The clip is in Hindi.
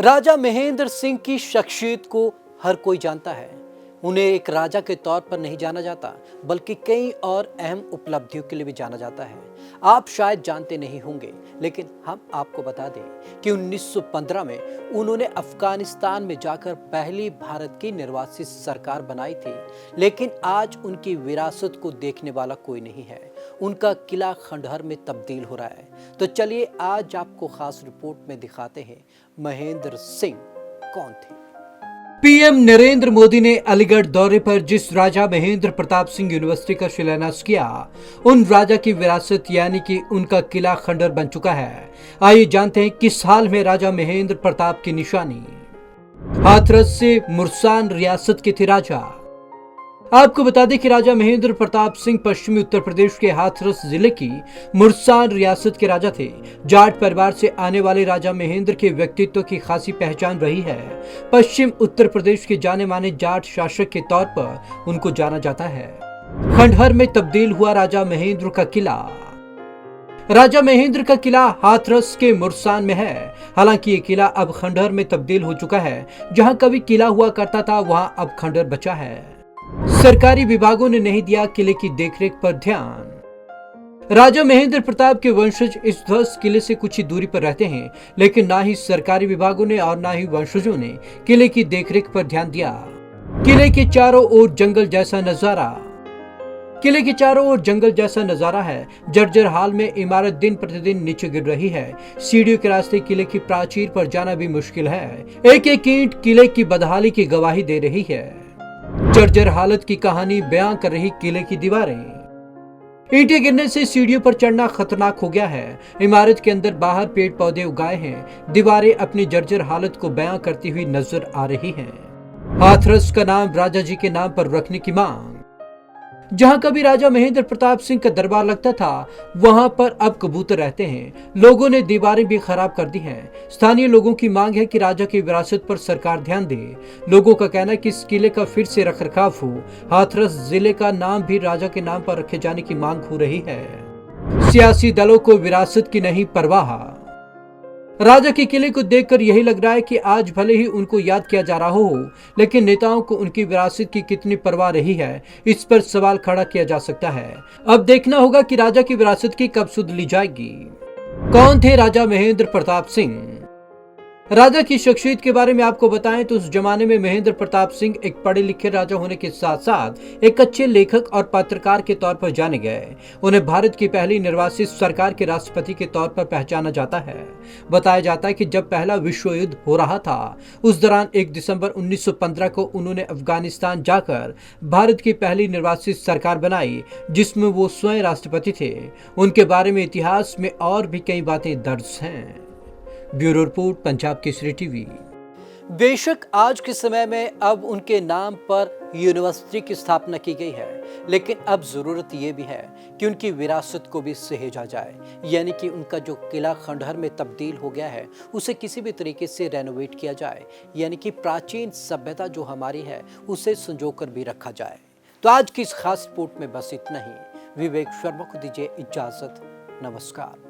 राजा महेंद्र सिंह की शख्सियत को हर कोई जानता है। उन्हें एक राजा के तौर पर नहीं जाना जाता, बल्कि कई और अहम उपलब्धियों के लिए भी जाना जाता है। आप शायद जानते नहीं होंगे, लेकिन हम आपको बता दें कि 1915 में उन्होंने अफगानिस्तान में जाकर पहली भारत की निर्वासित सरकार बनाई थी। लेकिन आज उनकी विरासत को देखने वाला कोई नहीं है। उनका किला खंडहर में तब्दील हो रहा है। तो चलिए आज आपको खास रिपोर्ट में दिखाते हैं महेंद्र सिंह कौन थे। पीएम नरेंद्र मोदी ने अलीगढ़ दौरे पर जिस राजा महेंद्र प्रताप सिंह यूनिवर्सिटी का शिलान्यास किया, उन राजा की विरासत यानी कि उनका किला खंडहर बन चुका है। आइए जानते हैं किस हाल में राजा महेंद्र प्रताप की निशानी। हाथरस से मुरसान रियासत के थे राजा। आपको बता दें कि राजा महेंद्र प्रताप सिंह पश्चिमी उत्तर प्रदेश के हाथरस जिले की मुरसान रियासत के राजा थे। जाट परिवार से आने वाले राजा महेंद्र के व्यक्तित्व की खासी पहचान रही है। पश्चिम उत्तर प्रदेश के जाने माने जाट शासक के तौर पर उनको जाना जाता है। खंडहर में तब्दील हुआ राजा महेंद्र का किला। राजा महेंद्र का किला हाथरस के मुरसान में है। हालांकि ये किला अब खंडहर में तब्दील हो चुका है। जहां कभी किला हुआ करता था, वहां अब खंडहर बचा है। सरकारी विभागों ने नहीं दिया किले की देखरेख पर ध्यान। राजा महेंद्र प्रताप के वंशज इस ध्वस्त किले से कुछ ही दूरी पर रहते हैं, लेकिन ना ही सरकारी विभागों ने और ना ही वंशजों ने किले की देखरेख पर ध्यान दिया। किले के चारों ओर जंगल जैसा नजारा। किले के चारों ओर जंगल जैसा नजारा है। जर्जर हाल में इमारत दिन प्रतिदिन नीचे गिर रही है। सीढ़ियों के रास्ते किले की प्राचीर पर जाना भी मुश्किल है। एक एक ईंट किले की बदहाली की गवाही दे रही है। जर्जर हालत की कहानी बयां कर रही किले की दीवारें। ईंटें गिरने से सीढ़ियों पर चढ़ना खतरनाक हो गया है। इमारत के अंदर बाहर पेड़ पौधे उगाए हैं। दीवारें अपनी जर्जर हालत को बयां करती हुई नजर आ रही हैं। हाथरस का नाम राजा जी के नाम पर रखने की मांग। जहां कभी राजा महेंद्र प्रताप सिंह का दरबार लगता था, वहां पर अब कबूतर रहते हैं। लोगों ने दीवारें भी खराब कर दी हैं। स्थानीय लोगों की मांग है कि राजा की विरासत पर सरकार ध्यान दे। लोगों का कहना है कि इस किले का फिर से रखरखाव हो। हाथरस जिले का नाम भी राजा के नाम पर रखे जाने की मांग हो रही है। सियासी दलों को विरासत की नहीं परवाह। राजा के किले को देखकर यही लग रहा है कि आज भले ही उनको याद किया जा रहा हो, लेकिन नेताओं को उनकी विरासत की कितनी परवाह रही है, इस पर सवाल खड़ा किया जा सकता है। अब देखना होगा कि राजा की विरासत की कब सुध ली जाएगी। कौन थे राजा महेंद्र प्रताप सिंह? राजा की शख्सियत के बारे में आपको बताएं तो उस जमाने में महेंद्र प्रताप सिंह एक पढ़े लिखे राजा होने के साथ साथ एक अच्छे लेखक और पत्रकार के तौर पर जाने गए। उन्हें भारत की पहली निर्वासित सरकार के राष्ट्रपति के तौर पर पहचाना जाता है। बताया जाता है कि जब पहला विश्व युद्ध हो रहा था, उस दौरान 1 दिसंबर 1915 को उन्होंने अफगानिस्तान जाकर भारत की पहली निर्वासित सरकार बनाई, जिसमें वो स्वयं राष्ट्रपति थे। उनके बारे में इतिहास में और भी कई बातें दर्ज हैं। Bureau report, Punjab Kesari TV. बेशक आज के समय में अब उनके नाम पर यूनिवर्सिटी की स्थापना की गई है, लेकिन अब जरूरत यह भी है कि उनकी विरासत को भी सहेजा जाए। यानी कि उनका जो किला खंडहर में तब्दील हो गया है, उसे किसी भी तरीके से रेनोवेट किया जाए। यानी कि प्राचीन सभ्यता जो हमारी है, उसे संजोकर भी रखा जाए। तो आज की इस खास रिपोर्ट में बस इतना ही। विवेक शर्मा को दीजिए इजाजत। नमस्कार।